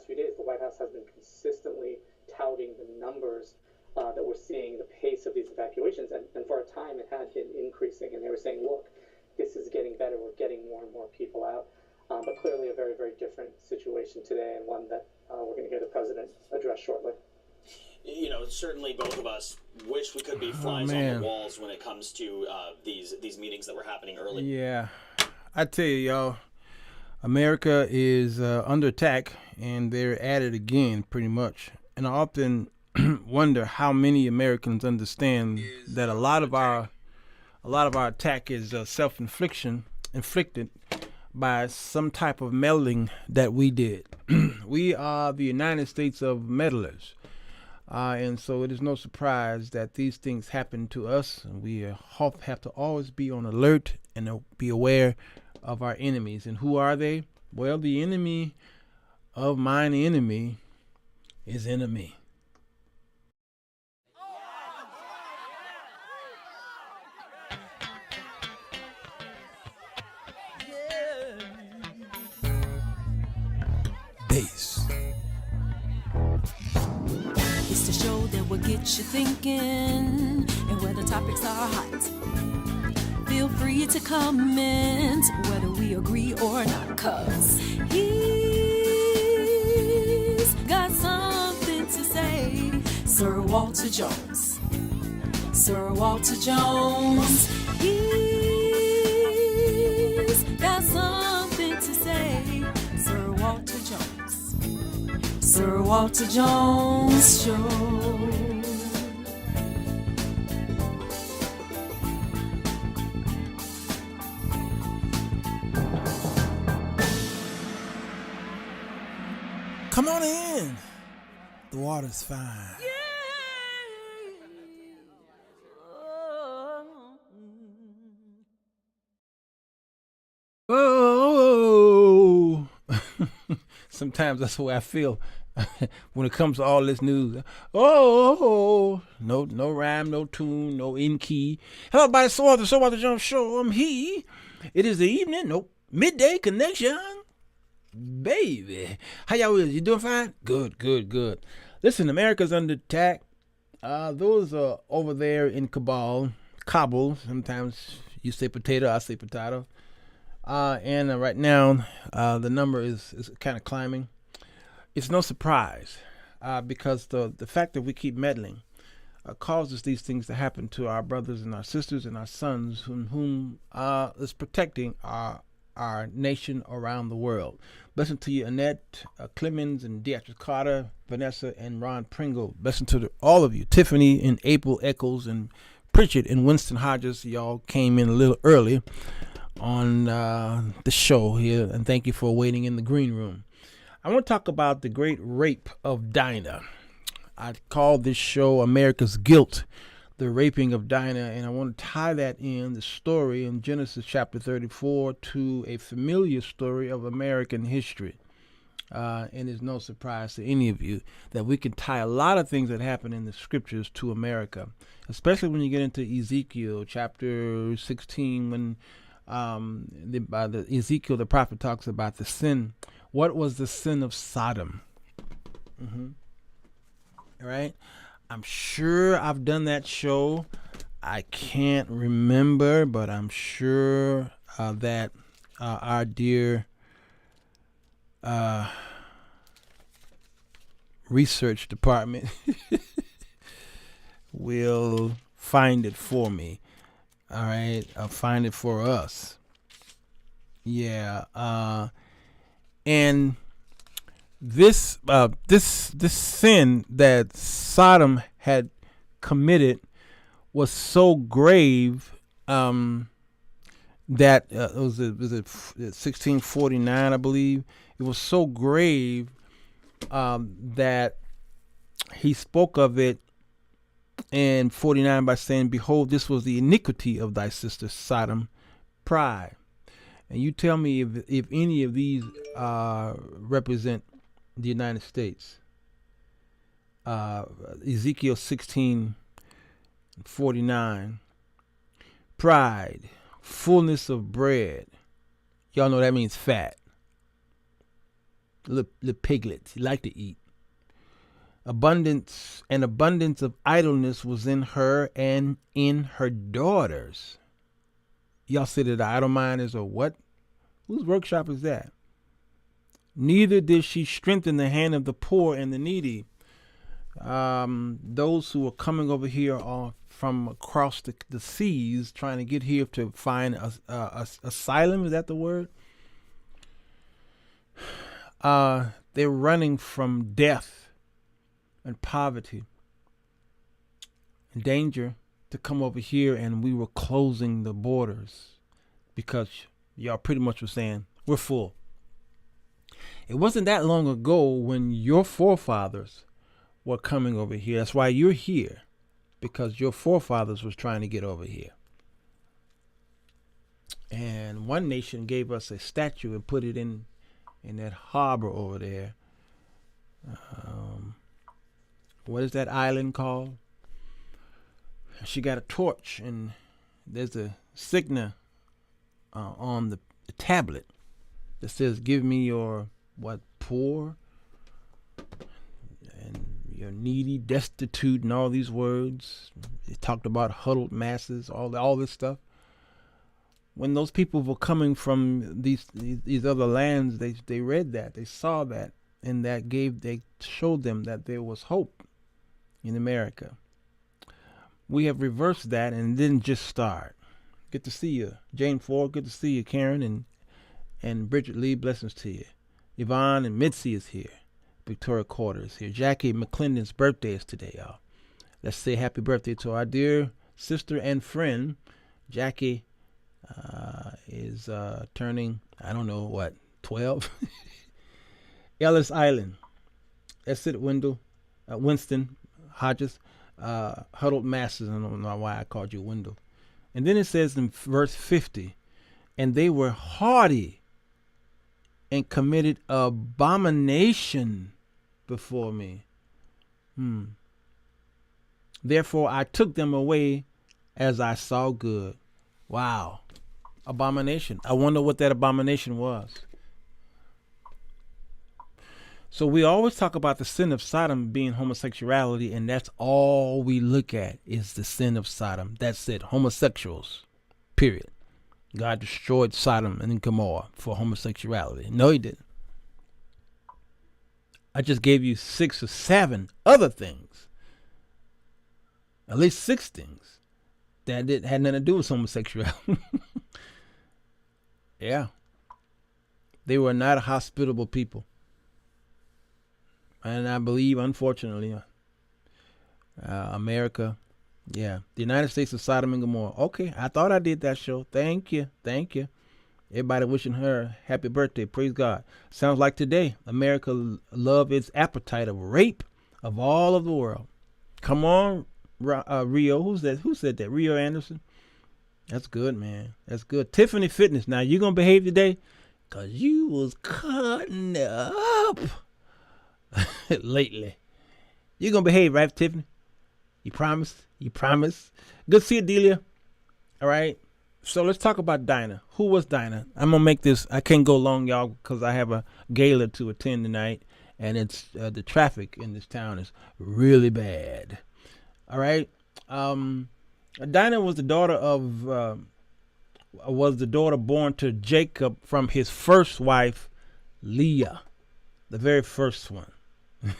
past few days, the White House has been consistently touting the numbers that we're seeing, the pace of these evacuations. And for a time, it had been increasing. And they were saying, look, this is getting better. We're getting more and more people out. But clearly a very, very different situation today, and one that we're going to hear the president address shortly. You know, certainly both of us wish we could be flies on the walls when it comes to these meetings that were happening early. Yeah. I tell you, y'all, America is under attack, and they're at it again, pretty much. And I often wonder how many Americans understand that a lot of our attack is inflicted by some type of meddling that we did. We are the United States of meddlers. And so it is no surprise that these things happen to us. And we have to always be on alert and be aware of our enemies. And who are they? Well, the enemy of mine enemy is enemy. Bass. It's the show that will get you thinking, and where the topics are hot. Feel free to comment whether we agree or not, 'cause he's got something to say. Sirwalterj Jones. Sirwalterj Jones. He's got something to say. Sirwalterj Jones. Sirwalterj Jones Show. Come on in. The water's fine. Oh. Sometimes that's the way I feel when it comes to all this news. Oh, no rhyme, no tune, no in key. Hello, everybody. Sirwalterj Jones Show. I'm he. It is the evening. Midday connection. Baby, how y'all is? You doing fine? Good. Listen, America's under attack. Those are over there in Kabul. Sometimes you say potato, I say potato. And right now, the number is kind of climbing. It's no surprise, because the fact that we keep meddling causes these things to happen to our brothers and our sisters and our sons, whom is protecting our nation around the world. Blessing to you, Annette, Clemens, and Beatrice Carter, Vanessa, and Ron Pringle. Blessing to all of you, Tiffany and April Eccles, and Pritchard and Winston Hodges. Y'all came in a little early on the show here, and thank you for waiting in the green room. I want to talk about the great rape of Dinah. I call this show America's Guilt, the raping of Dinah, and I want to tie that in the story in Genesis chapter 34 to a familiar story of American history. And it's no surprise to any of you that we can tie a lot of things that happen in the scriptures to America, especially when you get into Ezekiel chapter 16, when Ezekiel the prophet talks about the sin. What was the sin of Sodom? All right. I'm sure I've done that show. I can't remember, but I'm sure that our dear research department will find it for me. All right. I'll find it for us. Yeah. And this sin that Sodom had committed was so grave that it was 1649, I believe. It was so grave that he spoke of it in 49 by saying, "Behold, this was the iniquity of thy sister Sodom, pride." And you tell me if any of these represent the United States. Ezekiel 16:49. Pride, fullness of bread. Y'all know that means fat. little piglets. He liked to eat. Abundance of idleness was in her and in her daughters. Y'all say that the idle mind is a what? Whose workshop is that? Neither did she strengthen the hand of the poor and the needy. Those who are coming over here are from across the seas, trying to get here to find asylum. Is that the word? They're running from death and poverty and danger to come over here, and we were closing the borders because y'all pretty much were saying we're full. It wasn't that long ago when your forefathers were coming over here. That's why you're here, because your forefathers was trying to get over here. And one nation gave us a statue and put it in that harbor over there. What is that island called? She got a torch, and there's a signa on the tablet that says, "Give me your poor and your needy, destitute," and all these words. It talked about huddled masses, all this stuff. When those people were coming from these other lands, they read that, they saw that, and they showed them that there was hope in America. We have reversed that and didn't just start. Good to see you, Jane Ford. Good to see you, Karen and Bridget Lee. Blessings to you. Yvonne and Mitzi is here. Victoria Corder is here. Jackie McClendon's birthday is today, y'all. Let's say happy birthday to our dear sister and friend. Jackie is turning, I don't know, 12? Ellis Island. That's it, Winston Hodges. Huddled masses. I don't know why I called you Wendell. And then it says in verse 50, and they were haughty and committed abomination before me. Therefore I took them away as I saw good. Wow. Abomination. I wonder what that abomination was. So we always talk about the sin of Sodom being homosexuality, and that's all we look at is the sin of Sodom. That's it. Homosexuals. Period. God destroyed Sodom and Gomorrah for homosexuality. No, he didn't. I just gave you 6 or 7 other things. At least 6 things that had nothing to do with homosexuality. Yeah. They were not a hospitable people. And I believe, unfortunately, America, the United States of Sodom and Gomorrah. Okay, I thought I did that show. Thank you. Everybody wishing her happy birthday. Praise God. Sounds like today, America love its appetite of rape of all of the world. Come on, Rio. Who's that? Who said that? Rio Anderson? That's good, man. That's good. Tiffany Fitness. Now, you going to behave today? Because you was cutting up lately. You going to behave, right, Tiffany? You promise? Good to see you, Delia. All right. So let's talk about Dinah. Who was Dinah? I'm going to make this, I can't go long, y'all, because I have a gala to attend tonight, and it's the traffic in this town is really bad. All right. Dinah was the daughter born to Jacob from his first wife, Leah, the very first one.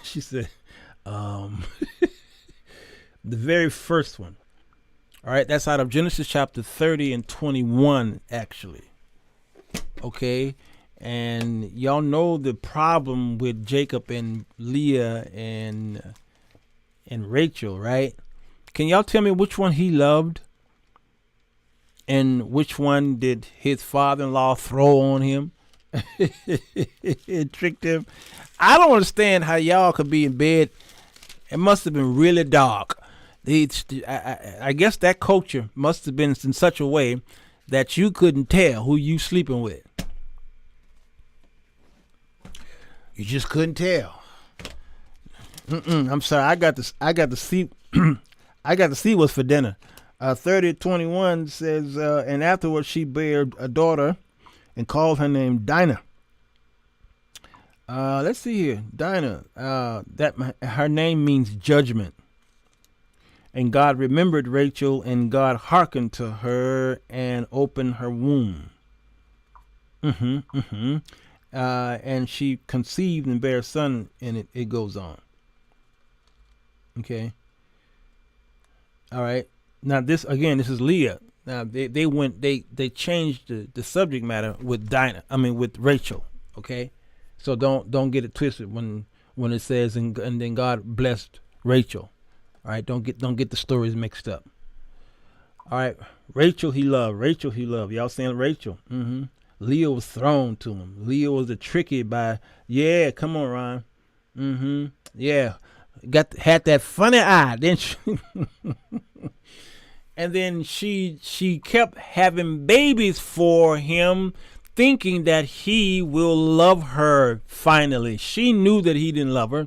She said, the very first one. All right, that's out of Genesis chapter 30 and 21, actually. Okay, and y'all know the problem with Jacob and Leah and Rachel, right? Can y'all tell me which one he loved and which one did his father-in-law throw on him? It tricked him. I don't understand how y'all could be in bed. It must have been really dark. I guess that culture must have been in such a way that you couldn't tell who you sleeping with. You just couldn't tell. I'm sorry. I got to see. I got to see what's for dinner. 30:21 says, and afterwards she bare a daughter and called her name Dinah. Let's see here. Dinah. Her name means judgment. And God remembered Rachel, and God hearkened to her and opened her womb. And she conceived and bare a son, and it goes on. Okay. All right. Now this is Leah. Now they changed the subject matter with with Rachel. Okay. So don't get it twisted when it says and then God blessed Rachel. All right, don't get the stories mixed up. All right, Rachel he loved. Y'all saying Rachel? Leah was thrown to him. Leah was a tricky by. Yeah, come on, Ron. Yeah, had that funny eye, didn't she? And then she kept having babies for him, thinking that he will love her finally. She knew that he didn't love her.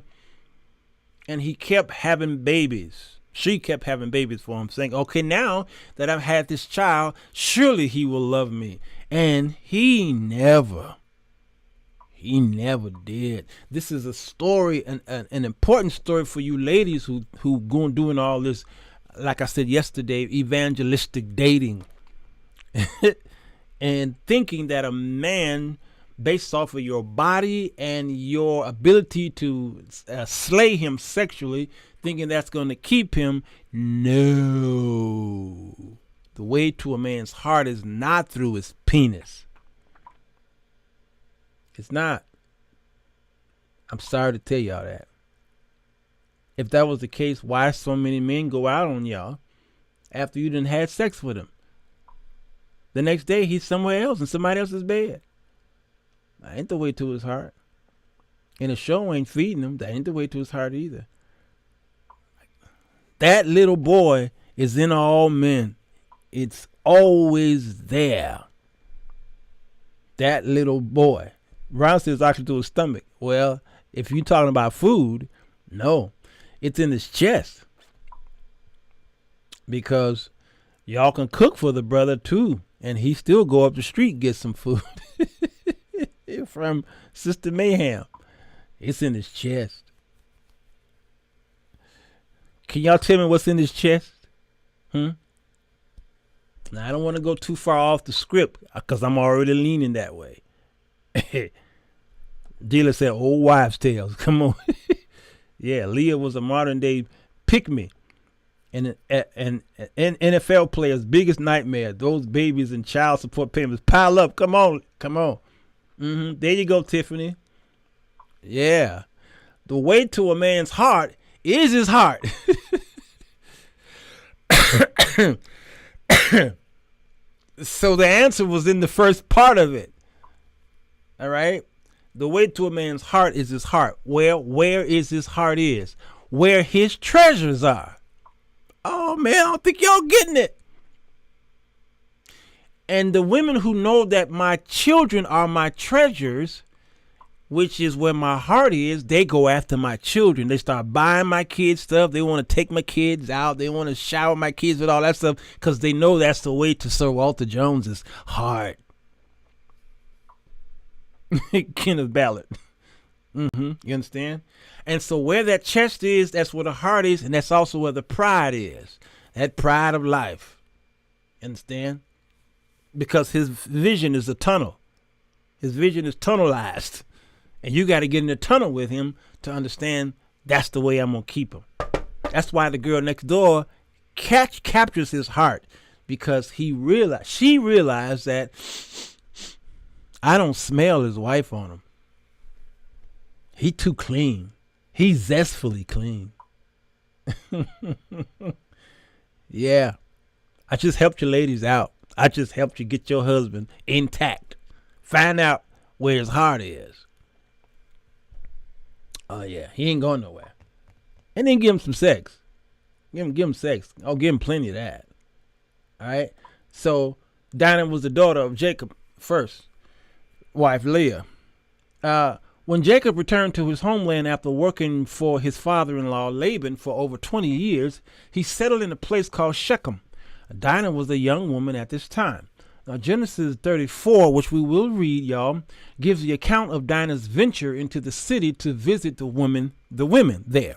And he kept having babies. She kept having babies for him, saying, okay, now that I've had this child, surely he will love me. And he never did. This is a story, an important story for you ladies who doing all this, like I said yesterday, evangelistic dating. And thinking that a man, based off of your body and your ability to slay him sexually, thinking that's going to keep him. No. The way to a man's heart is not through his penis. It's not. I'm sorry to tell y'all that. If that was the case, why so many men go out on y'all after you done had sex with him? The next day he's somewhere else in somebody else's bed. That ain't the way to his heart. And the show ain't feeding him. That ain't the way to his heart either. That little boy is in all men. It's always there. That little boy. Ron says actually to his stomach. Well, if you're talking about food, no. It's in his chest. Because y'all can cook for the brother too. And he still go up the street and get some food. From Sister Mayhem. It's in his chest. Can y'all tell me what's in his chest? Now, I don't want to go too far off the script because I'm already leaning that way. Dealer said old wives' tales. Come on. Yeah, Leah was a modern day pick-me. And NFL players' biggest nightmare. Those babies and child support payments pile up. Come on. There you go, Tiffany. Yeah. The way to a man's heart is his heart. So the answer was in the first part of it. All right. The way to a man's heart is his heart. Where is his heart is? Where his treasures are. Oh man, I don't think y'all getting it. And the women who know that my children are my treasures, which is where my heart is, they go after my children. They start buying my kids stuff. They want to take my kids out. They want to shower my kids with all that stuff because they know that's the way to Sirwalterj Jones's heart. Kenneth Ballard. You understand? And so where that chest is, that's where the heart is, and that's also where the pride is. That pride of life. Understand? Because his vision is a tunnel. His vision is tunnelized. And you got to get in the tunnel with him to understand that's the way I'm going to keep him. That's why the girl next door captures his heart. Because she realized that I don't smell his wife on him. He too clean. He's zestfully clean. Yeah. I just helped you ladies out. I just helped you get your husband intact. Find out where his heart is. Oh, yeah. He ain't going nowhere. And then give him some sex. Give him sex. I'll give him plenty of that. All right. So Dinah was the daughter of Jacob first. Wife Leah. When Jacob returned to his homeland after working for his father-in-law Laban for over 20 years, he settled in a place called Shechem. Dinah was a young woman at this time. Now, Genesis 34, which we will read, y'all, gives the account of Dinah's venture into the city to visit the women there.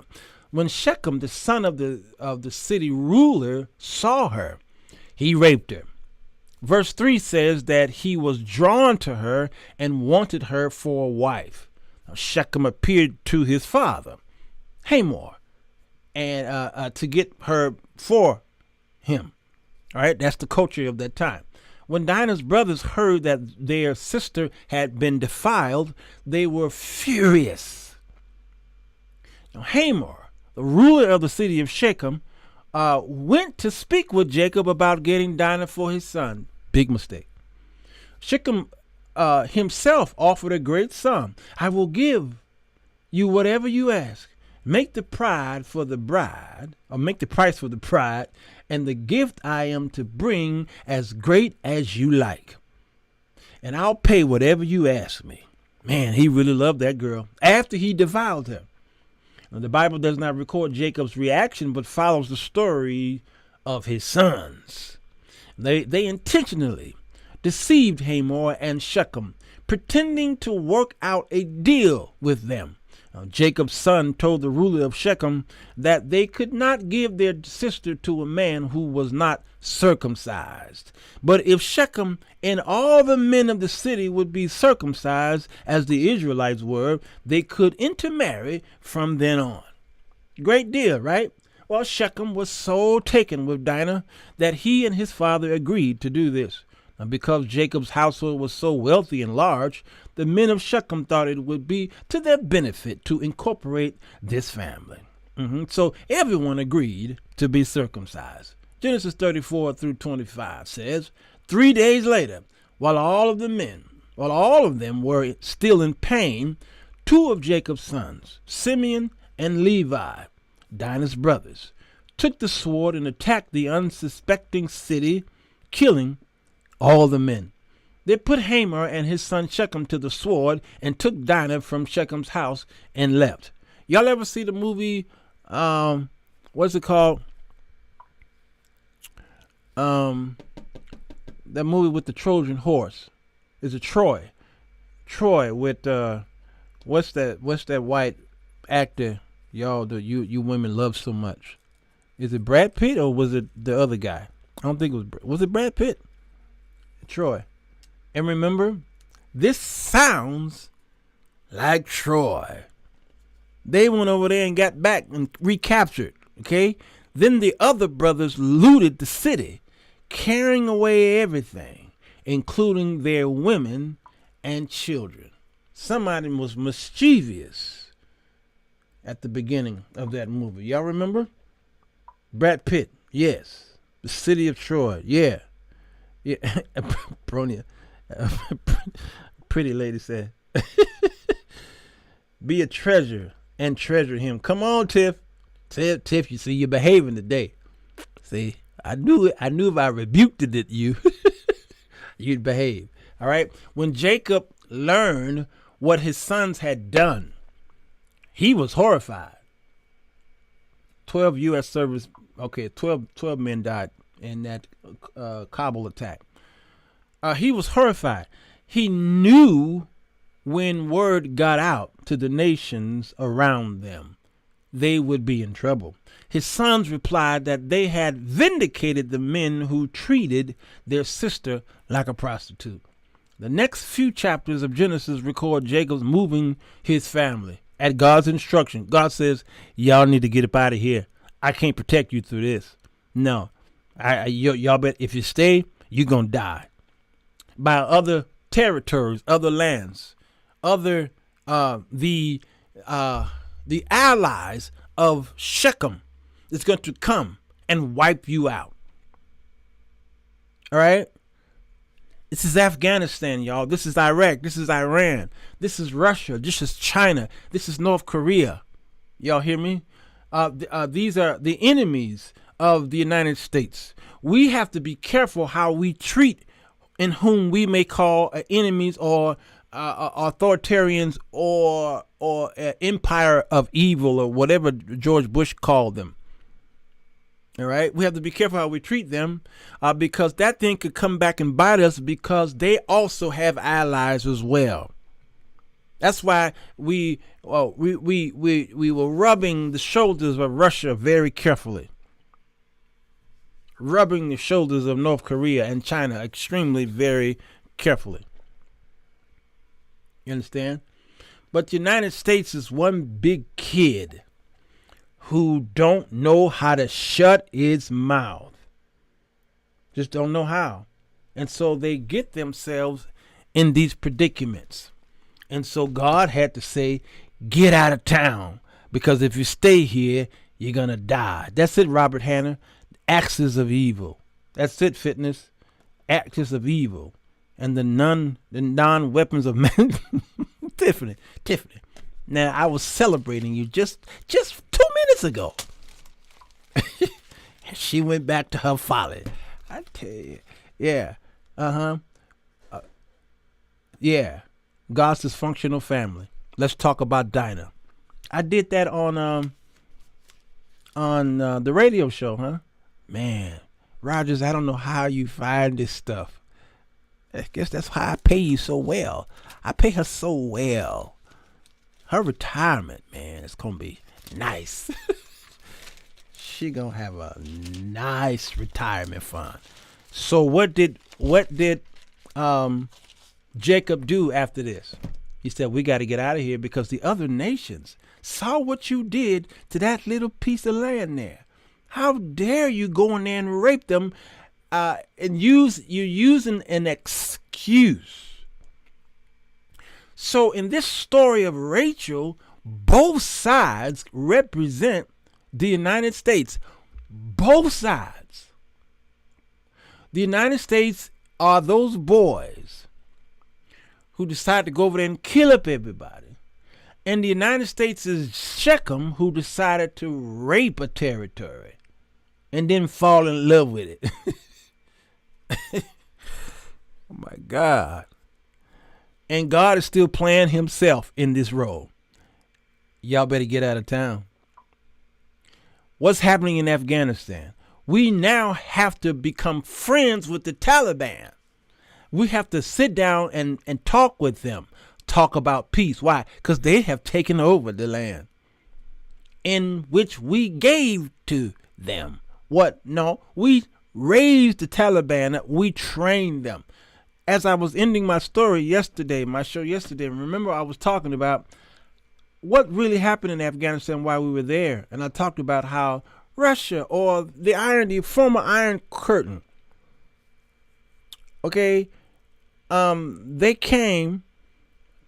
When Shechem, the son of the city ruler, saw her, he raped her. Verse 3 says that he was drawn to her and wanted her for a wife. Now, Shechem appeared to his father, Hamor, and to get her for him. All right, that's the culture of that time. When Dinah's brothers heard that their sister had been defiled, they were furious. Now, Hamor, the ruler of the city of Shechem, went to speak with Jacob about getting Dinah for his son. Big mistake. Shechem himself offered a great sum. I will give you whatever you ask. Make the price for the bride, and the gift I am to bring as great as you like. And I'll pay whatever you ask me. Man, he really loved that girl after he defiled her. Now, the Bible does not record Jacob's reaction, but follows the story of his sons. They intentionally deceived Hamor and Shechem, pretending to work out a deal with them. Now, Jacob's son told the ruler of Shechem that they could not give their sister to a man who was not circumcised. But if Shechem and all the men of the city would be circumcised as the Israelites were, they could intermarry from then on. Great deal, right? Well, Shechem was so taken with Dinah that he and his father agreed to do this. Now, because Jacob's household was so wealthy and large, the men of Shechem thought it would be to their benefit to incorporate this family. So everyone agreed to be circumcised. Genesis 34 through 25 says, 3 days later, while all of them were still in pain, 2 of Jacob's sons, Simeon and Levi, Dinah's brothers, took the sword and attacked the unsuspecting city, killing all the men. They put Hamor and his son Shechem to the sword and took Dinah from Shechem's house and left. Y'all ever see the movie, what's it called? That movie with the Trojan horse. Is it Troy? Troy with, what's that white actor y'all, you women love so much? Is it Brad Pitt or was it the other guy? I don't think it was it Brad Pitt? Troy. And remember, this sounds like Troy. They went over there and got back and recaptured, okay? Then the other brothers looted the city, carrying away everything, including their women and children. Somebody was mischievous at the beginning of that movie. Y'all remember? Brad Pitt, yes. The city of Troy, yeah. Yeah, Bronia, pretty lady said, be a treasure and treasure him. Come on, Tiff. Tiff, you see, you're behaving today. See, I knew it. I knew if I rebuked it at you, you'd behave. All right. When Jacob learned what his sons had done, he was horrified. 12 U.S. service. Okay, 12 men died in that Kabul attack. He was horrified. He knew when word got out to the nations around them, they would be in trouble. His sons replied that they had vindicated the men who treated their sister like a prostitute. The next few chapters of Genesis record Jacob's moving his family at God's instruction. God says, y'all need to get up out of here. I can't protect you through this. No. Y'all bet if you stay, you're going to die. By other territories, other lands, other the allies of Shechem is going to come and wipe you out. All right? This is Afghanistan, y'all. This is Iraq. This is Iran. This is Russia. This is China. This is North Korea. Y'all hear me? These are the enemies of the United States. We have to be careful how we treat in whom we may call enemies or authoritarians or empire of evil or whatever George Bush called them. All right, we have to be careful how we treat them, because that thing could come back and bite us, because they also have allies as well. That's why we were rubbing the shoulders of Russia very carefully, rubbing the shoulders of North Korea and China extremely very carefully. You understand? But the United States is one big kid who don't know how to shut its mouth. Just don't know how. And so they get themselves in these predicaments. And so God had to say, get out of town, because if you stay here, you're going to die. That's it, Robert Hanna. Axis of evil. That's it, Fitness. Axis of evil. And the non-weapons of man. Tiffany. Now, I was celebrating you just 2 minutes ago. She went back to her folly. I tell you. Yeah. Yeah. God's dysfunctional family. Let's talk about Dinah. I did that on the radio show, huh? Man, Rogers, I don't know how you find this stuff. I guess that's why I pay you so well. I pay her so well. Her retirement, man, it's gonna be nice. She gonna have a nice retirement fund. So what did Jacob do after this? He said, we got to get out of here, because the other nations saw what you did to that little piece of land there. How dare you go in there and rape them, and you're using an excuse. So in this story of Rachel, both sides represent the United States. Both sides. The United States are those boys who decide to go over there and kill up everybody. And the United States is Shechem, who decided to rape a territory and then fall in love with it. Oh my God. And God is still playing himself in this role. Y'all better get out of town. What's happening in Afghanistan? We now have to become friends with the Taliban. We have to sit down and talk with them, talk about peace. Why? Because they have taken over the land in which we gave to them. What? No, we raised the Taliban up. We trained them. As I was ending my story yesterday, my show yesterday, remember I was talking about what really happened in Afghanistan while we were there. And I talked about how Russia, or the former Iron Curtain, okay, they came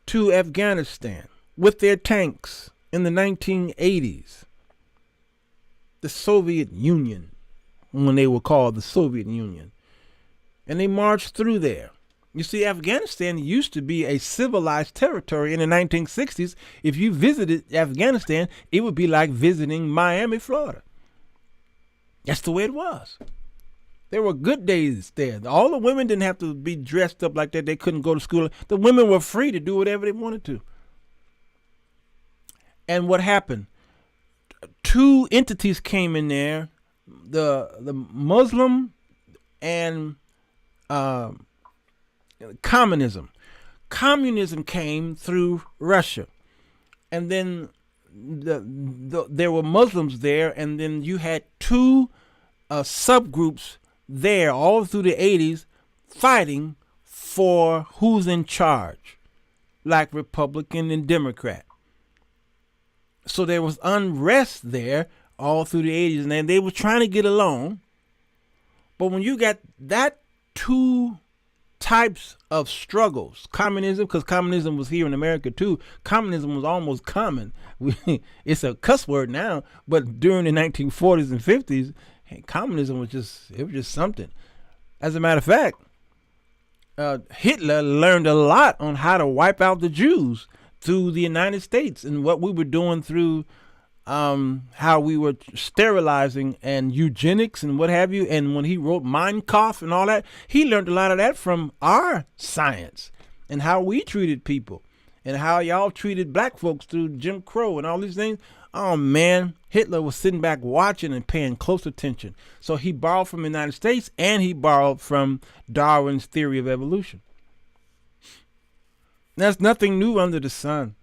to Afghanistan with their tanks in the 1980s. The Soviet Union, when they were called the Soviet Union. And they marched through there. You see, Afghanistan used to be a civilized territory in the 1960s. If you visited Afghanistan, it would be like visiting Miami, Florida. That's the way it was. There were good days there. All the women didn't have to be dressed up like that. They couldn't go to school. The women were free to do whatever they wanted to. And what happened? Two entities came in there, the Muslim and communism. Communism came through Russia. And then there were Muslims there, and then you had two subgroups there all through the 80s fighting for who's in charge, like Republican and Democrat. So there was unrest there all through the 80s, and they were trying to get along. But when you got that two types of struggles, communism, because communism was here in America too. Communism was almost common. It's a cuss word now, but during the 1940s and 50s, communism was just something. As a matter of fact, Hitler learned a lot on how to wipe out the Jews through the United States, and what we were doing through how we were sterilizing and eugenics and what have you. And when he wrote Mein Kampf and all that, he learned a lot of that from our science and how we treated people. and how y'all treated black folks through Jim Crow and all these things. Oh man, Hitler was sitting back watching and paying close attention. So he borrowed from the United States, and he borrowed from Darwin's theory of evolution. There's nothing new under the sun.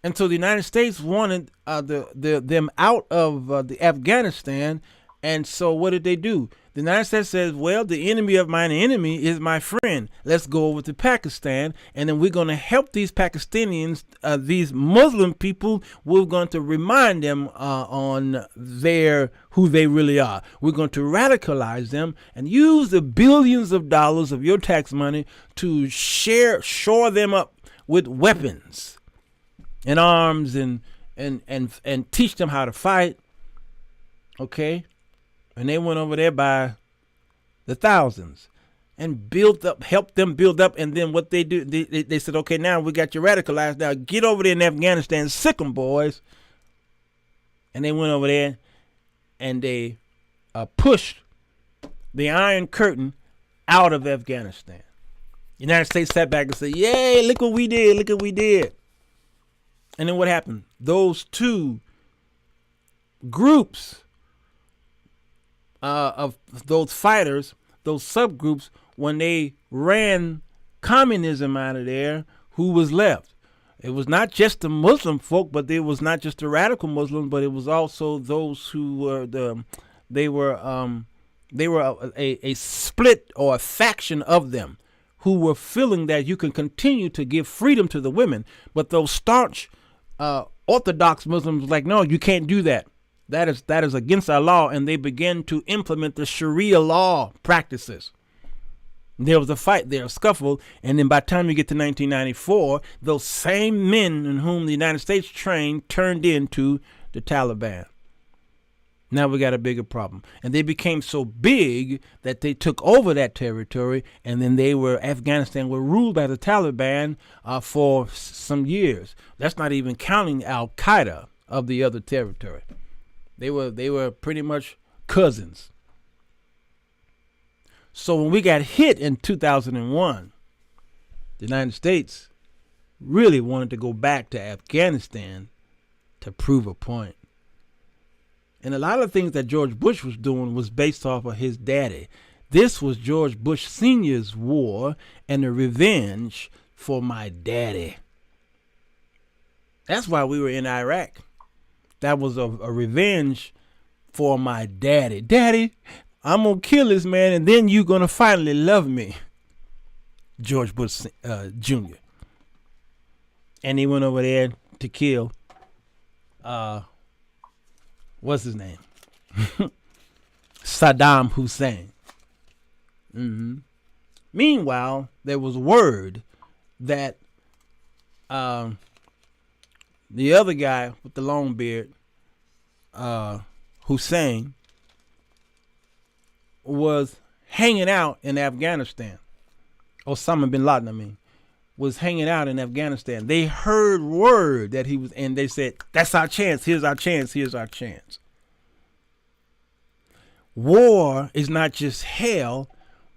And so the United States wanted them out of the Afghanistan. And so what did they do? The United States says, well, the enemy of mine enemy is my friend. Let's go over to Pakistan, and then we're going to help these Pakistanians, these Muslim people. We're going to remind them on who they really are. We're going to radicalize them and use the billions of dollars of your tax money to shore them up with weapons and arms and teach them how to fight. Okay? And they went over there by the thousands and helped them build up. And then what they do, they said, okay, now we got you radicalized. Now get over there in Afghanistan, sick them, boys. And they went over there and they pushed the Iron Curtain out of Afghanistan. The United States sat back and said, yay, look what we did. Look what we did. And then what happened? Those two groups of those fighters, those subgroups, when they ran communism out of there, who was left? It was not just the Muslim folk, but it was not just the radical Muslims, but it was also those who were they were a split or a faction of them who were feeling that you can continue to give freedom to the women, but those staunch Orthodox Muslims were like, no, you can't do that. That is against our law, and they began to implement the Sharia law practices. There was a fight there, a scuffle, and then by the time you get to 1994, those same men in whom the United States trained turned into the Taliban. Now we got a bigger problem. And they became so big that they took over that territory, and then Afghanistan were ruled by the Taliban for some years. That's not even counting Al-Qaeda of the other territory. They were pretty much cousins. So when we got hit in 2001, the United States really wanted to go back to Afghanistan to prove a point. And a lot of things that George Bush was doing was based off of his daddy. This was George Bush Sr.'s war and a revenge for my daddy. That's why we were in Iraq. That was a revenge for my daddy. Daddy, I'm going to kill this man, and then you're going to finally love me. George Bush Jr. And he went over there to kill, what's his name? Saddam Hussein. Mm-hmm. Meanwhile, there was word that the other guy with the long beard, Hussein, was hanging out in Afghanistan. Osama bin Laden, was hanging out in Afghanistan. They heard word that he was, and they said, that's our chance. Here's our chance. Here's our chance. War is not just hell,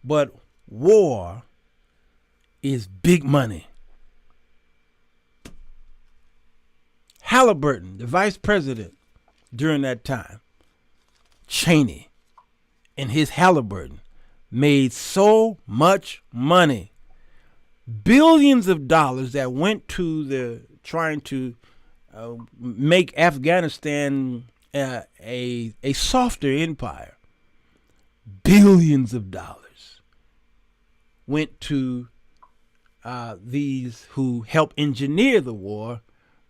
but war is big money. Halliburton, the vice president during that time, Cheney, and his Halliburton made so much money, billions of dollars that went to trying to make Afghanistan a softer empire. Billions of dollars went to these who helped engineer the war,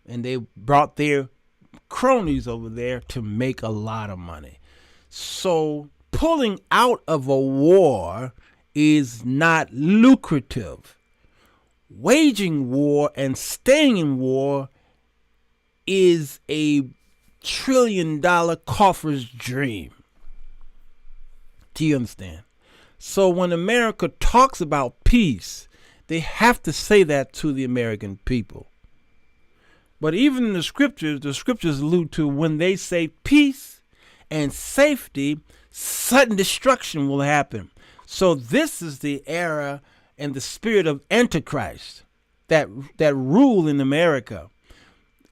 and they brought their cronies over there to make a lot of money. So pulling out of a war is not lucrative. Waging war and staying in war is a $1 trillion coffer's dream. Do you understand? So when America talks about peace, they have to say that to the American people. But even in the scriptures allude to when they say peace and safety, sudden destruction will happen. So this is the era and the spirit of Antichrist. that rule in America.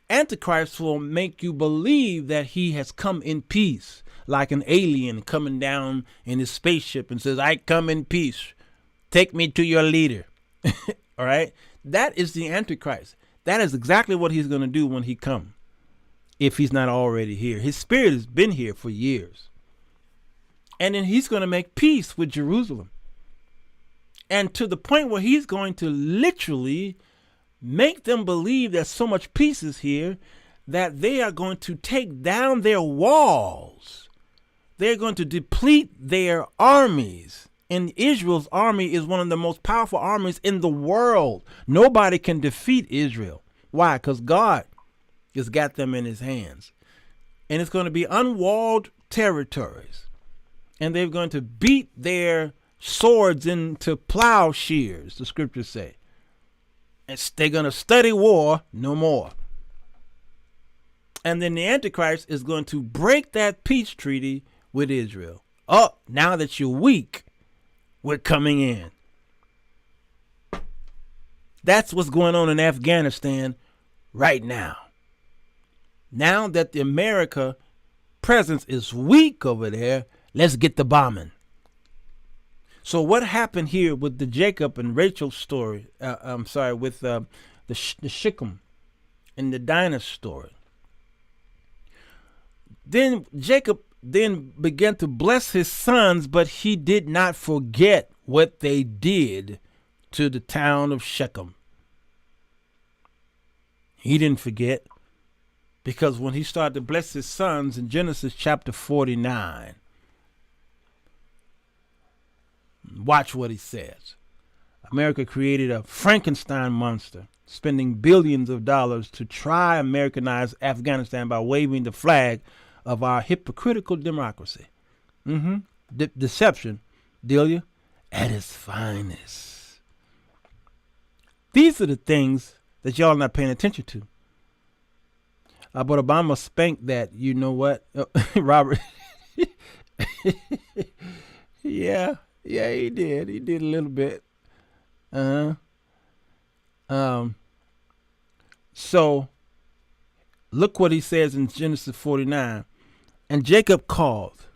Antichrist will make you believe that he has come in peace, like an alien coming down in his spaceship and says, I come in peace. Take me to your leader. All right. That is the Antichrist. That is exactly what he's going to do when he comes, if he's not already here. His spirit has been here for years. And then he's going to make peace with Jerusalem. And to the point where he's going to literally make them believe that so much peace is here that they are going to take down their walls. They're going to deplete their armies. And Israel's army is one of the most powerful armies in the world. Nobody can defeat Israel. Why? Because God has got them in his hands. And it's going to be unwalled territories. And they're going to beat their swords into plowshares, the scriptures say. And they're going to study war no more. And then the Antichrist is going to break that peace treaty with Israel. Oh, now that you're weak, we're coming in. That's what's going on in Afghanistan right now. Now that the America presence is weak over there, let's get the bombing. So what happened here with the Jacob and Rachel story? With the Shechem and the Dinah story. Then Jacob began to bless his sons, but he did not forget what they did to the town of Shechem. He didn't forget, because when he started to bless his sons in Genesis chapter 49, watch what he says. America created a Frankenstein monster, spending billions of dollars to try Americanize Afghanistan by waving the flag of our hypocritical democracy. Deception, Delia, at its finest. These are the things that y'all not paying attention to. But Obama spanked that, you know what, Robert? Yeah, he did. He did a little bit. So look what he says in Genesis 49. And Jacob called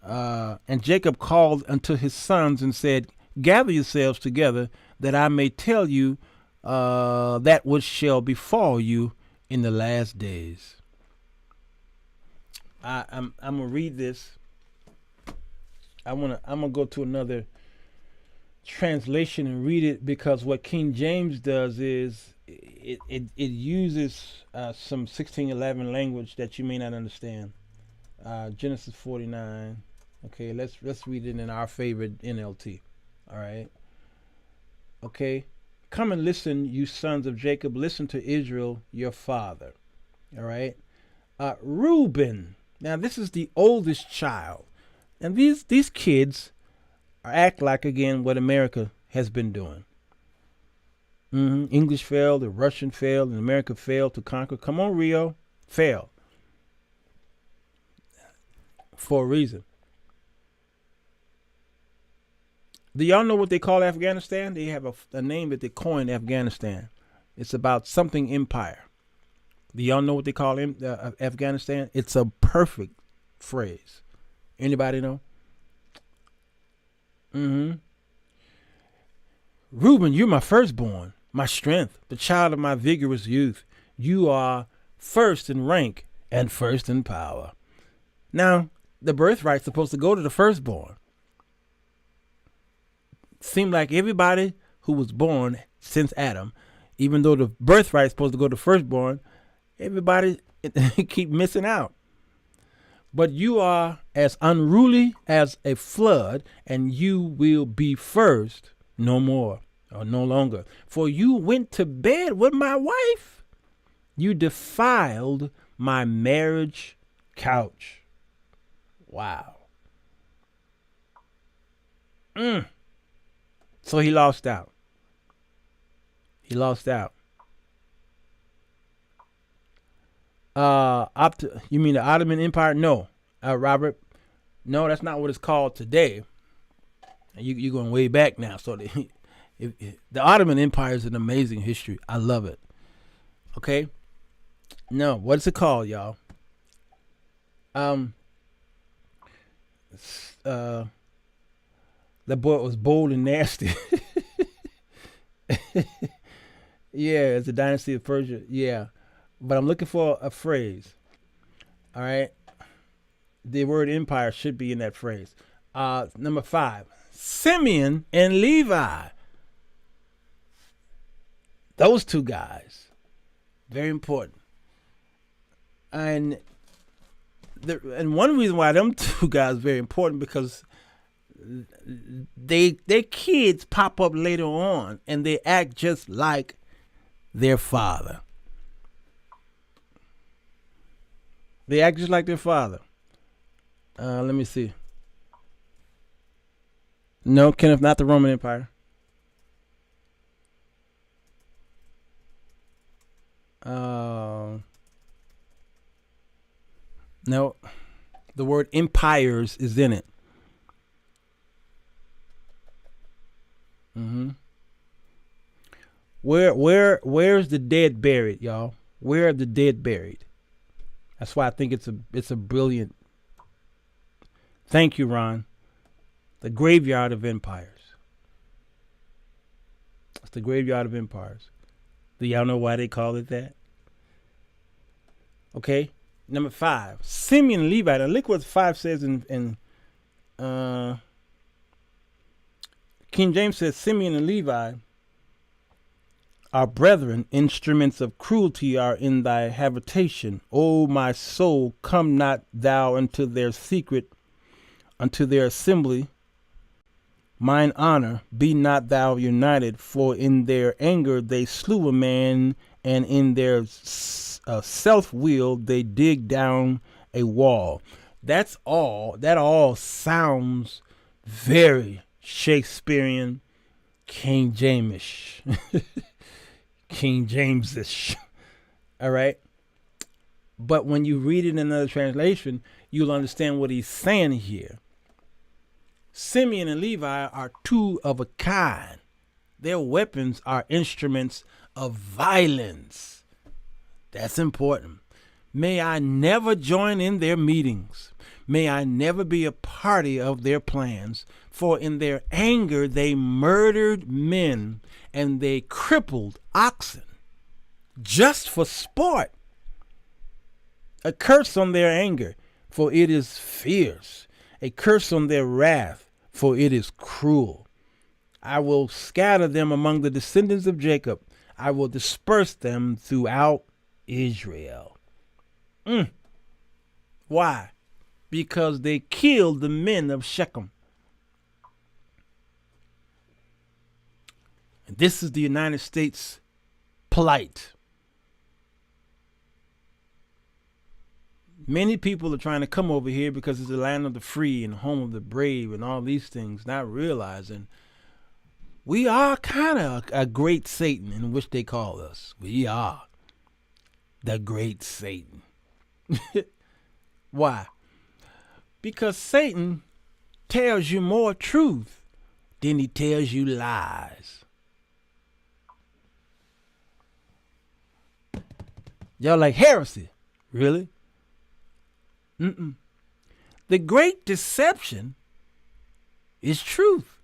unto his sons and said, gather yourselves together, that I may tell you that which shall befall you in the last days. I'm gonna read this. I'm gonna go to another translation and read it, because what King James does is it uses some 1611 language that you may not understand. Genesis 49. Okay, let's read it in our favorite NLT. All right. Okay. Come and listen, you sons of Jacob. Listen to Israel, your father. All right. Reuben. Now, this is the oldest child. And these kids act like, again, what America has been doing. English failed, the Russian failed, and America failed to conquer. Come on, Rio. Failed. For a reason. Do y'all know what they call Afghanistan? They have a name that they coined Afghanistan. It's about something empire. Do y'all know what they call Afghanistan? It's a perfect phrase. Anybody know? Reuben, you're my firstborn, my strength, the child of my vigorous youth. You are first in rank and first in power. Now, the birthright's supposed to go to the firstborn. Seemed like everybody who was born since Adam, even though the birthright's supposed to go to firstborn, everybody keep missing out. But you are as unruly as a flood, and you will be first no more, or no longer. For you went to bed with my wife. You defiled my marriage couch. Wow. So he lost out. He lost out. You mean the Ottoman Empire? No, Robert. No, that's not what it's called today. You're going way back now. So The Ottoman Empire is an amazing history. I love it. Okay. No, what's it called, y'all? That boy was bold and nasty. Yeah, it's the dynasty of Persia. Yeah, but I'm looking for a phrase. All right, the word empire should be in that phrase. Number 5, Simeon and Levi. Those two guys, very important. And one reason why them two guys are very important because their kids pop up later on and they act just like their father. They act just like their father. Let me see. No, Kenneth, not the Roman Empire. No, the word empires is in it. Where's the dead buried, y'all? Where are the dead buried? That's why I think it's a brilliant. Thank you, Ron. The graveyard of empires. It's the graveyard of empires. Do y'all know why they call it that? Okay. Number 5, Simeon and Levi. Now look what 5 says in King James says, Simeon and Levi, our brethren, instruments of cruelty are in thy habitation. O my soul, come not thou unto their secret, unto their assembly. Mine honor, be not thou united, for in their anger they slew a man, and in their self-will they dig down a wall. That's all. That all sounds very Shakespearean, King James-ish. King James-ish. All right? But when you read it in another translation, you'll understand what he's saying here. Simeon and Levi are two of a kind. Their weapons are instruments of violence. That's important. May I never join in their meetings. May I never be a party of their plans. For in their anger they murdered men and they crippled oxen just for sport. A curse on their anger, for it is fierce. A curse on their wrath, for it is cruel. I will scatter them among the descendants of Jacob. I will disperse them throughout Israel. Why? Because they killed the men of Shechem. And this is the United States plight. Many people are trying to come over here because it's the land of the free and home of the brave and all these things, not realizing we are kind of a great Satan, in which they call us. We are the great Satan. Why? Because Satan tells you more truth than he tells you lies. Y'all like heresy? Really? The great deception is truth.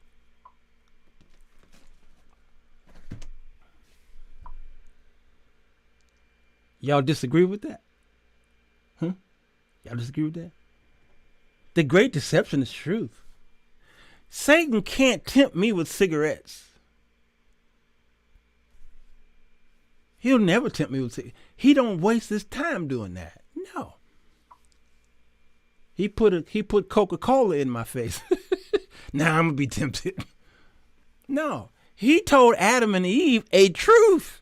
Y'all disagree with that? Y'all disagree with that? The great deception is truth. Satan can't tempt me with cigarettes. He'll never tempt me with cigarettes. He don't waste his time doing that. No. He put Coca-Cola in my face. Now I'm gonna be tempted. No. He told Adam and Eve a truth.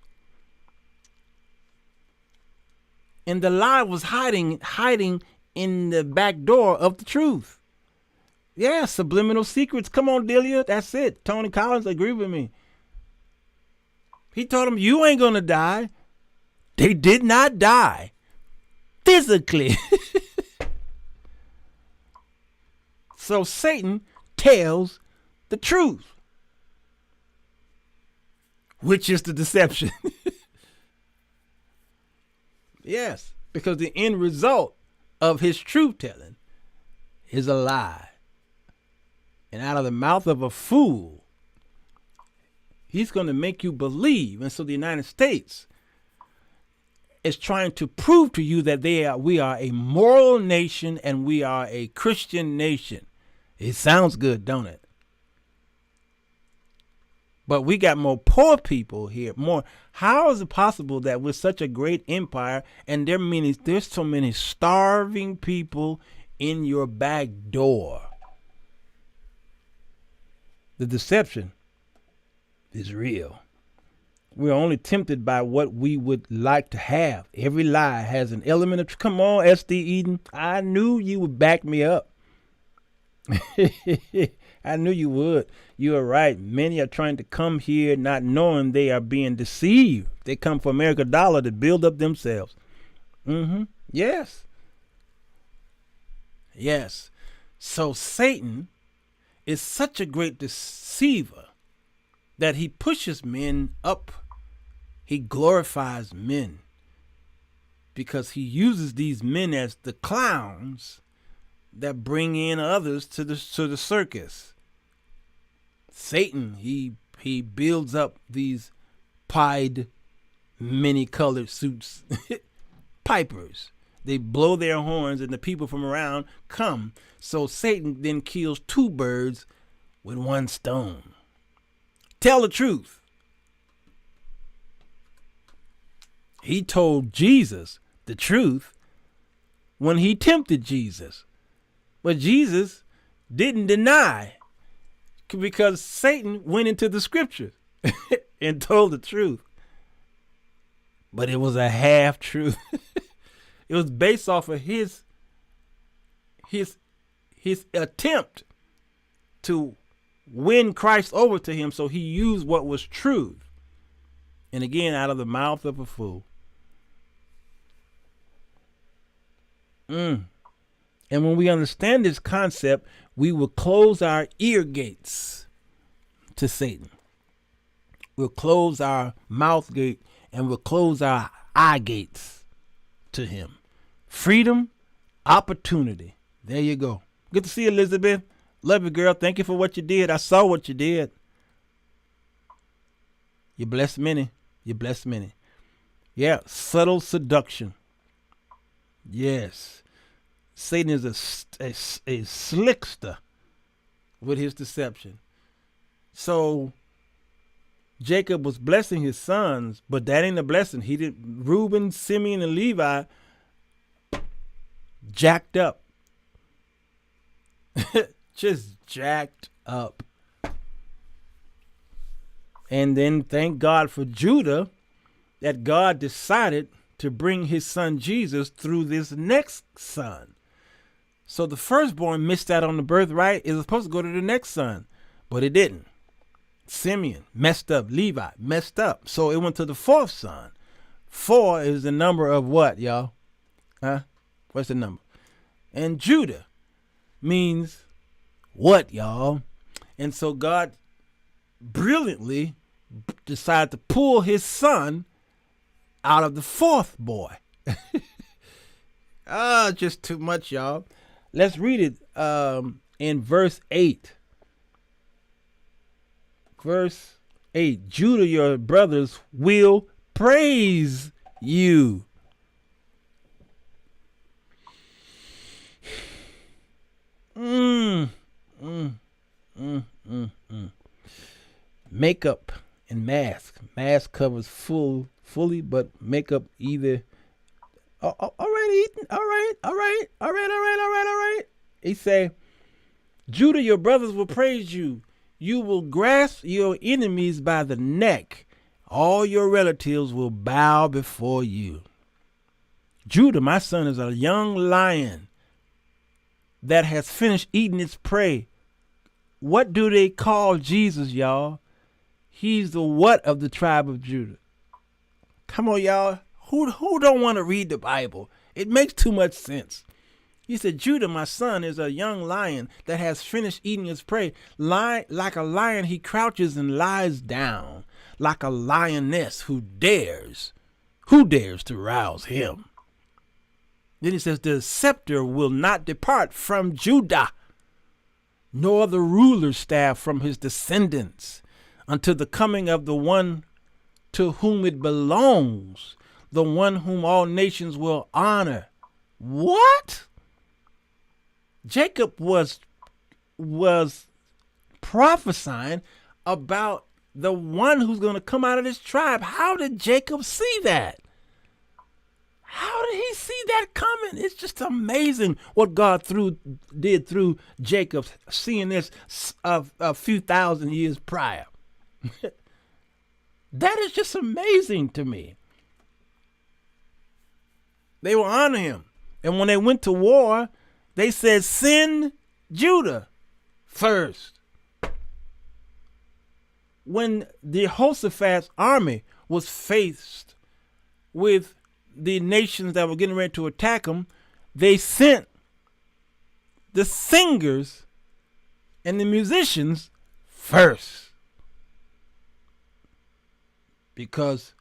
And the lie was hiding in the back door of the truth. Yeah, subliminal secrets. Come on, Delia. That's it. Tony Collins agree with me. He told them, you ain't gonna die. They did not die. Physically. So Satan tells the truth. which is the deception. Yes, because the end result of his truth telling is a lie. And out of the mouth of a fool, he's going to make you believe. And so the United States is trying to prove to you that we are a moral nation and we are a Christian nation. It sounds good, don't it? But we got more poor people here. More. How is it possible that we're such a great empire and there's so many starving people in your back door? The deception is real. We're only tempted by what we would like to have. Every lie has an element of, come on, S.D. Eden. I knew you would back me up. I knew you would. You are right. Many are trying to come here not knowing they are being deceived. They come for American dollar to build up themselves. Yes. Yes. So Satan is such a great deceiver that he pushes men up. He glorifies men because he uses these men as the clowns that bring in others to the circus. Satan, he builds up these pied, many-colored suits, pipers. They blow their horns and the people from around come. So Satan then kills two birds with one stone. Tell the truth. He told Jesus the truth when he tempted Jesus. But Jesus didn't deny because Satan went into the scriptures and told the truth. But it was a half truth. It was based off of his attempt to win Christ over to him. So he used what was truth. And again, out of the mouth of a fool. And when we understand this concept, we will close our ear gates to Satan. We'll close our mouth gate and we'll close our eye gates to him. Freedom, opportunity. There you go. Good to see you, Elizabeth. Love you, girl. Thank you for what you did. I saw what you did. You blessed many. You blessed many. Yeah, subtle seduction. Yes. Satan is a slickster with his deception. So Jacob was blessing his sons, but that ain't a blessing. He did. Reuben, Simeon, and Levi jacked up. Just jacked up. And then thank God for Judah that God decided to bring his son Jesus through this next son. So the firstborn missed out on the birthright. It was supposed to go to the next son, but it didn't. Simeon messed up. Levi messed up. So it went to the fourth son. 4 is the number of what, y'all? Huh? What's the number? And Judah means what, y'all? And so God brilliantly decided to pull his son out of the fourth boy. Just too much, y'all. Let's read it in verse 8. Verse 8. Judah, your brothers will praise you. Makeup and mask. Mask covers fully, but makeup either. All right, Ethan. All right. He say, Judah, your brothers will praise you. You will grasp your enemies by the neck. All your relatives will bow before you. Judah, my son, is a young lion that has finished eating its prey. What do they call Jesus, y'all? He's the what of the tribe of Judah? Come on, y'all. Who don't want to read the Bible? It makes too much sense. He said, Judah, my son, is a young lion that has finished eating his prey. Like a lion, he crouches and lies down. like a lioness who dares to rouse him. Then he says, the scepter will not depart from Judah, nor the ruler's staff from his descendants, until the coming of the one to whom it belongs, the one whom all nations will honor. What? Jacob was prophesying about the one who's going to come out of this tribe. How did Jacob see that? How did he see that coming? It's just amazing what God did through Jacob, seeing this a few thousand years prior. That is just amazing to me. They will honor him. And when they went to war, they said, send Judah first. When the Jehoshaphat's army was faced with the nations that were getting ready to attack them, they sent the singers and the musicians first. Because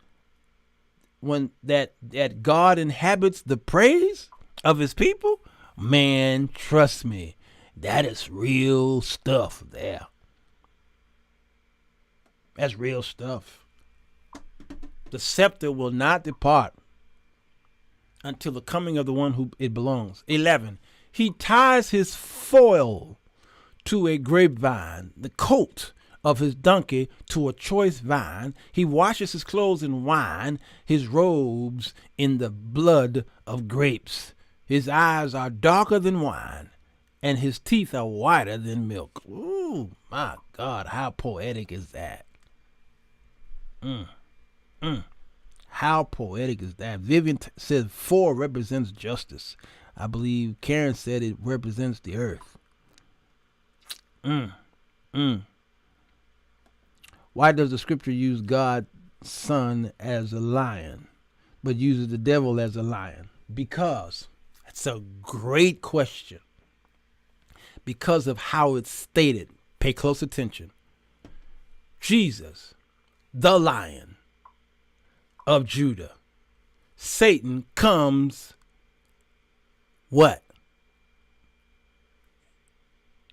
when that God inhabits the praise of his people, man, trust me, that is real stuff there. That's real stuff. The scepter will not depart until the coming of the one who it belongs. 11. He ties his foal to a grapevine, the coat of his donkey to a choice vine. He washes his clothes in wine, his robes in the blood of grapes. His eyes are darker than wine, and his teeth are whiter than milk. Ooh, my God, how poetic is that? How poetic is that? Vivian says 4 represents justice. I believe Karen said it represents the earth. Why does the scripture use God's son as a lion, but uses the devil as a lion? Because it's a great question. Because of how it's stated. Pay close attention. Jesus, the Lion of Judah. Satan comes what?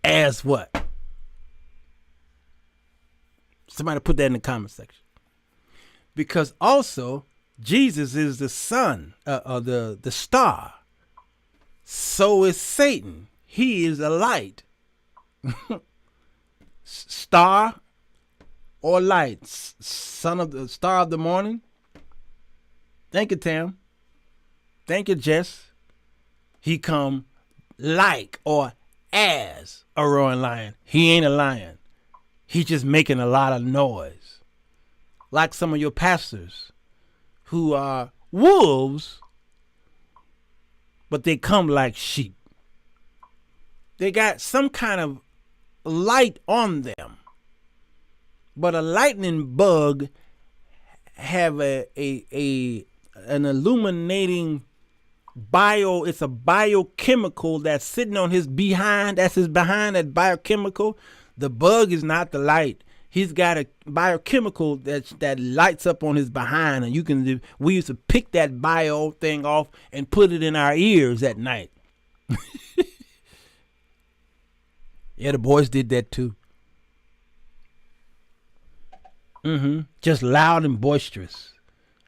As what? Somebody put that in the comment section. Because also Jesus is the sun, the star. So is Satan. He is a light. Star or light. Son of the star of the morning. Thank you, Tam. Thank you, Jess. He come like or as a roaring lion. He ain't a lion. He's just making a lot of noise. Like some of your pastors who are wolves, but they come like sheep. They got some kind of light on them. But a lightning bug have an illuminating it's a biochemical that's sitting on his behind. That's his behind, that biochemical. The bug is not the light. He's got a biochemical that lights up on his behind, and we used to pick that bio thing off and put it in our ears at night. Yeah, the boys did that too. Just loud and boisterous.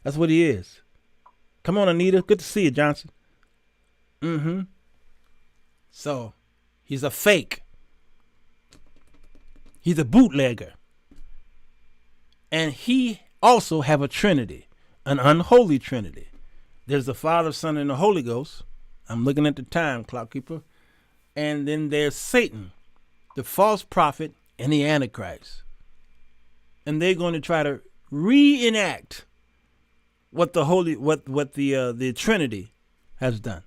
That's what he is. Come on, Anita. Good to see you, Johnson. So, he's a fake. He's a bootlegger. And he also have a trinity, an unholy trinity. There's the Father, Son, and the Holy Ghost. I'm looking at the time, clock keeper. And then there's Satan, the false prophet, and the Antichrist. And they're going to try to reenact what the Trinity has done.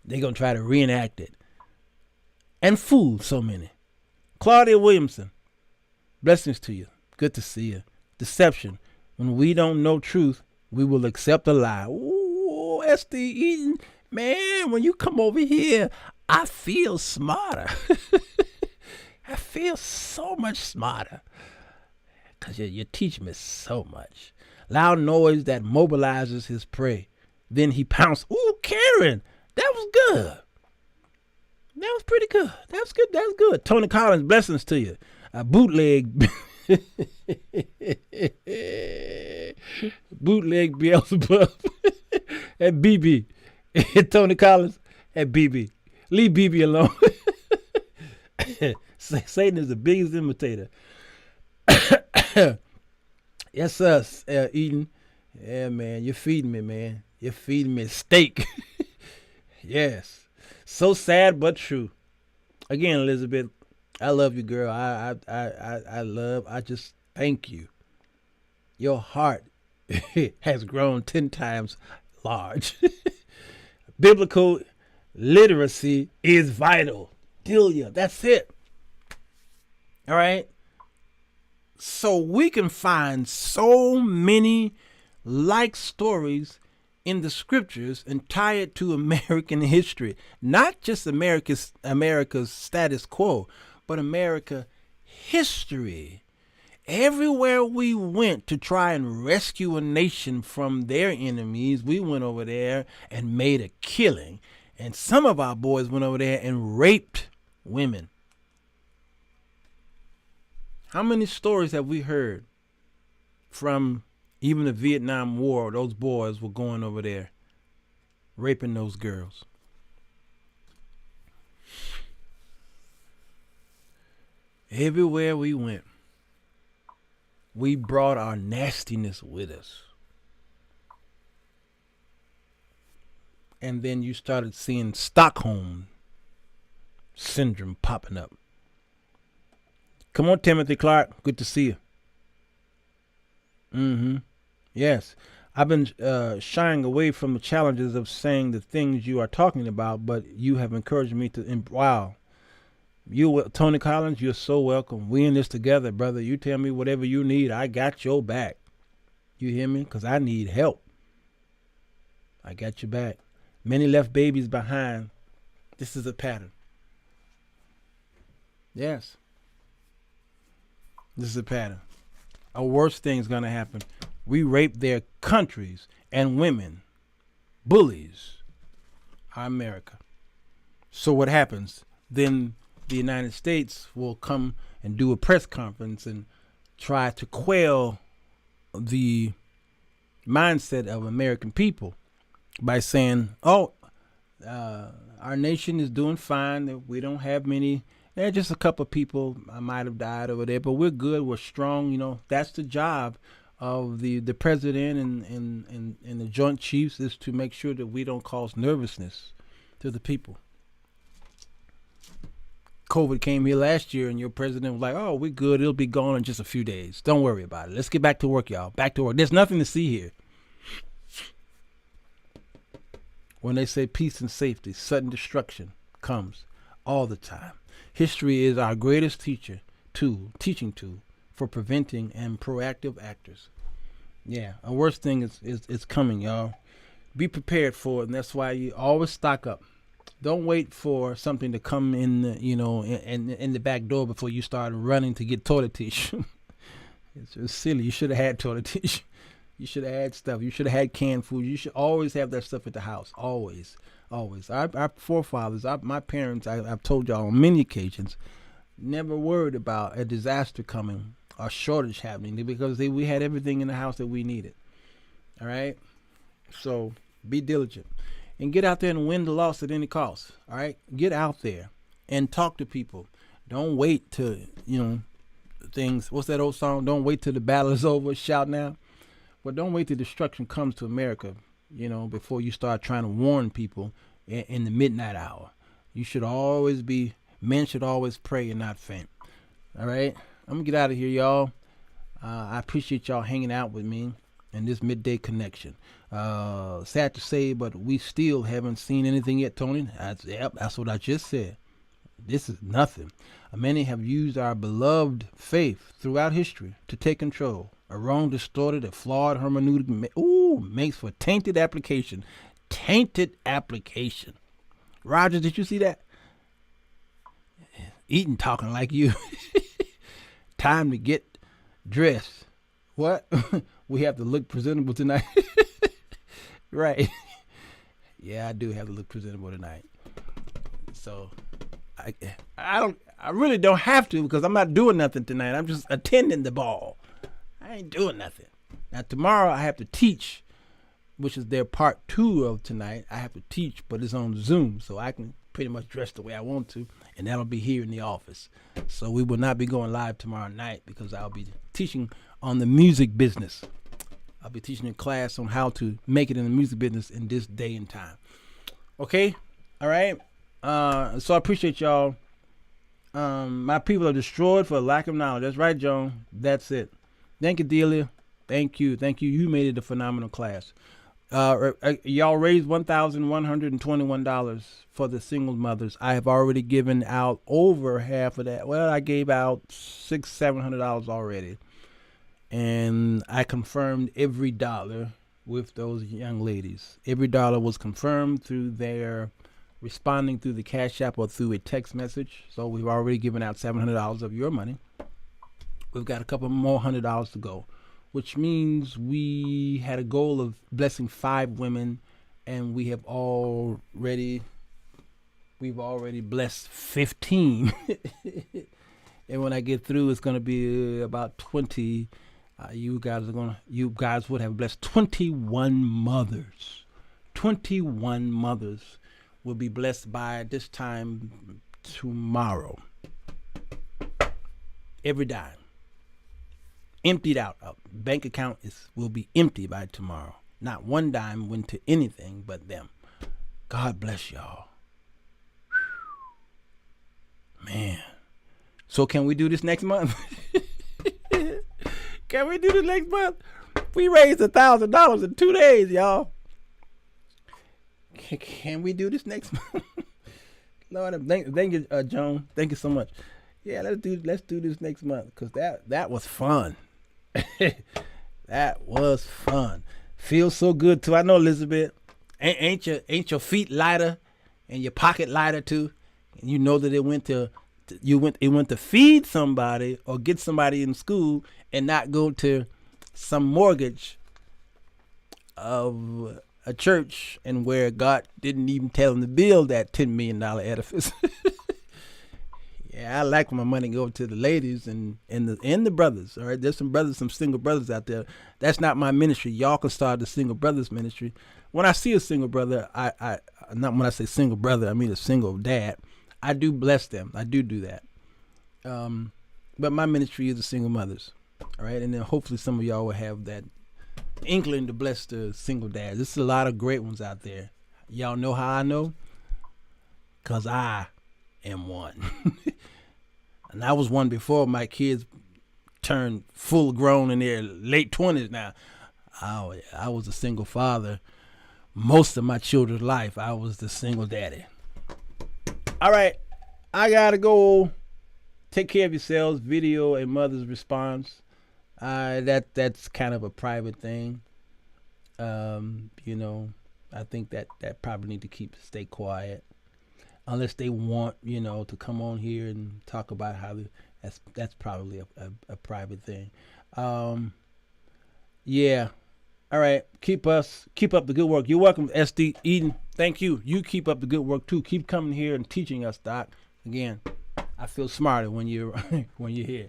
They're going to try to reenact it and fool so many. Claudia Williamson, blessings to you. Good to see you. Deception. When we don't know truth, we will accept a lie. Ooh, S.D. Eden, man, when you come over here, I feel smarter. I feel so much smarter. Because you teach me so much. Loud noise that mobilizes his prey. Then he pounced. Ooh, Karen, that was good. That was pretty good. That was good. That was good. Tony Collins, blessings to you. Bootleg. Bootleg Beelzebub. At BB. Tony Collins at BB. Leave BB alone. Satan is the biggest imitator. Yes, sir, Eden. Yeah, man, you're feeding me, man. You're feeding me steak. Yes. So sad but true. Again, Elizabeth, I love you, girl. I just thank you. Your heart has grown 10 times large. Biblical literacy is vital. Delia, that's it. All right. So we can find so many like stories in the scriptures and tie it to American history, not just America's status quo, but America history. Everywhere we went to try and rescue a nation from their enemies, we went over there and made a killing. And some of our boys went over there and raped women. How many stories have we heard from even the Vietnam War? Those boys were going over there, raping those girls. Everywhere we went, we brought our nastiness with us. And then you started seeing Stockholm syndrome popping up. Come on, Timothy Clark. Good to see you. Yes. I've been shying away from the challenges of saying the things you are talking about, but you have encouraged me to. Wow. You, Tony Collins, you're so welcome. We in this together, brother. You tell me whatever you need. I got your back. You hear me? Because I need help. I got your back. Many left babies behind. This is a pattern. Yes. This is a pattern. A worse thing's going to happen. We rape their countries and women. Bullies. Our America. So what happens? Then the United States will come and do a press conference and try to quell the mindset of American people by saying, our nation is doing fine. We don't have many. There are just a couple of people might have died over there, but we're good. We're strong. You know, that's the job of the president and the Joint Chiefs, is to make sure that we don't cause nervousness to the people. COVID came here last year and your president was like, oh, we're good. It'll be gone in just a few days. Don't worry about it. Let's get back to work, y'all. Back to work. There's nothing to see here. When they say peace and safety, sudden destruction comes all the time. History is our greatest teaching tool for preventing and proactive actors. Yeah, a worse thing is coming, y'all. Be prepared for it, and that's why you always stock up. Don't wait for something to come in, in the back door before you start running to get toilet tissue. It's just silly. You should have had toilet tissue. You should have had stuff. You should have had canned food. You should always have that stuff at the house. Always, always. Our forefathers, my parents, I've told y'all on many occasions, never worried about a disaster coming or shortage happening because we had everything in the house that we needed. All right? So be diligent. And get out there and win the loss at any cost. All right? Get out there and talk to people. Don't wait till, things. What's that old song? Don't wait till the battle is over. Shout now. But don't wait till destruction comes to America, before you start trying to warn people in the midnight hour. You should always men should always pray and not faint. All right? I'm going to get out of here, y'all. I appreciate y'all hanging out with me in this midday connection. Sad to say, but we still haven't seen anything yet, Tony. That's what I just said. This is nothing. Many have used our beloved faith throughout history to take control. A wrong, distorted, and flawed hermeneutic makes for tainted application. Tainted application. Roger, did you see that? Eaton talking like you. Time to get dress. What? We have to look presentable tonight. Right. Yeah, I do have to look presentable tonight. So I really don't have to because I'm not doing nothing tonight. I'm just attending the ball. I ain't doing nothing. Now tomorrow I have to teach, which is their part 2 of tonight. I have to teach, but it's on Zoom, so I can pretty much dress the way I want to, and that'll be here in the office. So we will not be going live tomorrow night because I'll be teaching on the music business. I'll be teaching a class on how to make it in the music business in this day and time. Okay? All right? So I appreciate y'all. My people are destroyed for lack of knowledge. That's right, Joan. That's it. Thank you, Delia. Thank you. You made it a phenomenal class. Y'all raised $1,121 for the single mothers. I have already given out over half of that. Well, I gave out $600-700 already, and I confirmed every dollar with those young ladies. Every dollar was confirmed through their responding through the CashApp or through a text message. So we've already given out $700 of your money. We've got a couple more $100 to go, which means we had a goal of blessing 5 women, and we've already blessed 15. And when I get through, it's going to be about 20. You guys would have blessed 21 mothers. 21 mothers will be blessed by this time tomorrow. Every dime. Emptied out. Bank account will be empty by tomorrow. Not one dime went to anything but them. God bless y'all. Man. So can we do this next month? Can we do this next month? We raised $1,000 in 2 days, y'all. Can we do this next month? Lord, thank you, Joan. Thank you so much. Yeah, let's do this next month because that was fun. That was fun. Feels so good too. I know, Elizabeth. Ain't your feet lighter and your pocket lighter too? And you know that it went to feed somebody or get somebody in school and not go to some mortgage of a church and where God didn't even tell them to build that $10 million edifice. Yeah, I like when my money go to the ladies and the brothers. All right, there's some single brothers out there. That's not my ministry. Y'all can start the single brothers ministry. When I see a single brother, I not when I say single brother, I mean a single dad. I do bless them. I do that. But my ministry is the single mothers. All right, and then hopefully some of y'all will have that inkling to bless the single dads. There's a lot of great ones out there. Y'all know how I know? 'Cause I am one. And I was one before my kids turned full grown in their late 20s now. I was a single father. Most of my children's life, I was the single daddy. All right, I gotta go. Take care of yourselves. Video a mother's response. That's kind of a private thing. I think that probably need to stay quiet. Unless they want, to come on here and talk about how that's probably a private thing. Yeah. All right. Keep up the good work. You're welcome, SD Eden. Thank you. You keep up the good work too. Keep coming here and teaching us, Doc. Again, I feel smarter when you're here.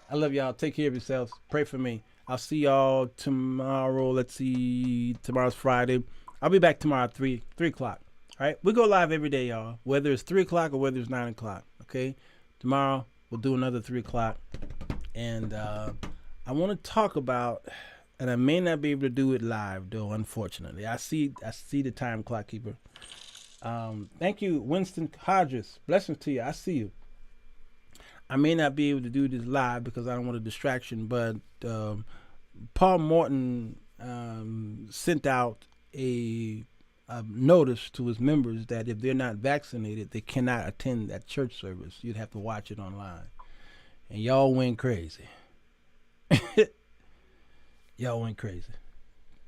I love y'all. Take care of yourselves. Pray for me. I'll see y'all tomorrow. Let's see. Tomorrow's Friday. I'll be back tomorrow at 3 o'clock. All right, we go live every day, y'all, whether it's 3 o'clock or whether it's 9 o'clock, okay? Tomorrow, we'll do another 3 o'clock. And I want to talk about, and I may not be able to do it live, though, unfortunately. I see the time clock keeper. Thank you, Winston Hodges. Blessings to you. I see you. I may not be able to do this live because I don't want a distraction, but Paul Morton sent out a notice to his members that if they're not vaccinated, they cannot attend that church service. You'd have to watch it online. And y'all went crazy. Y'all went crazy.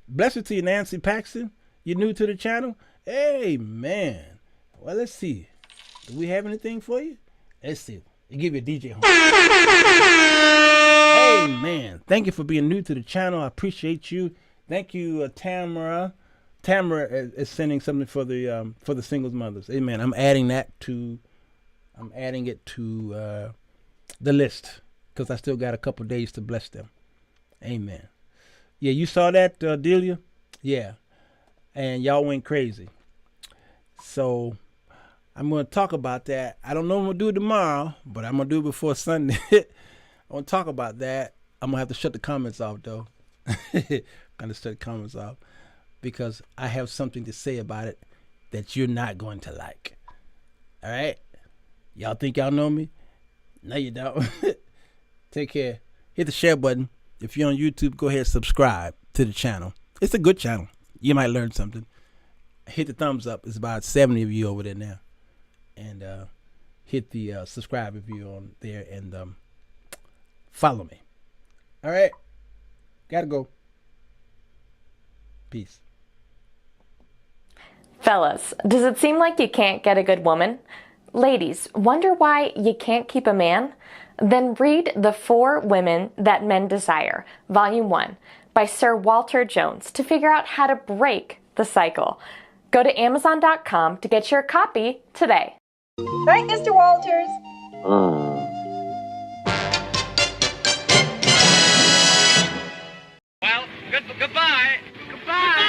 Blessings to you, Nancy Paxton. You're new to the channel? Hey, man. Well, let's see. Do we have anything for you? Let's see. They give you a DJ home. Hey, Amen. Thank you for being new to the channel. I appreciate you. Thank you, Tamara. Tamara is sending something for the singles mothers. Amen. I'm adding it to the list because I still got a couple days to bless them. Amen. Yeah, you saw that, Delia? Yeah. And y'all went crazy. So I'm going to talk about that. I don't know if I'm going to do it tomorrow, but I'm going to do it before Sunday. I want to talk about that. I'm going to have to shut the comments off, though. I'm going to shut the comments off because I have something to say about it that you're not going to like. All right? Y'all think y'all know me? No, you don't. Take care. Hit the share button. If you're on YouTube, go ahead and subscribe to the channel. It's a good channel. You might learn something. Hit the thumbs up. It's about 70 of you over there now. And hit the subscribe if you're on there and follow me. All right? Gotta go. Peace. Fellas, does it seem like you can't get a good woman? Ladies, wonder why you can't keep a man? Then read The 4 Women That Men Desire, Volume 1, by Sirwalterj to figure out how to break the cycle. Go to Amazon.com to get your copy today. Right, Mr. Walters? Well, goodbye. Goodbye.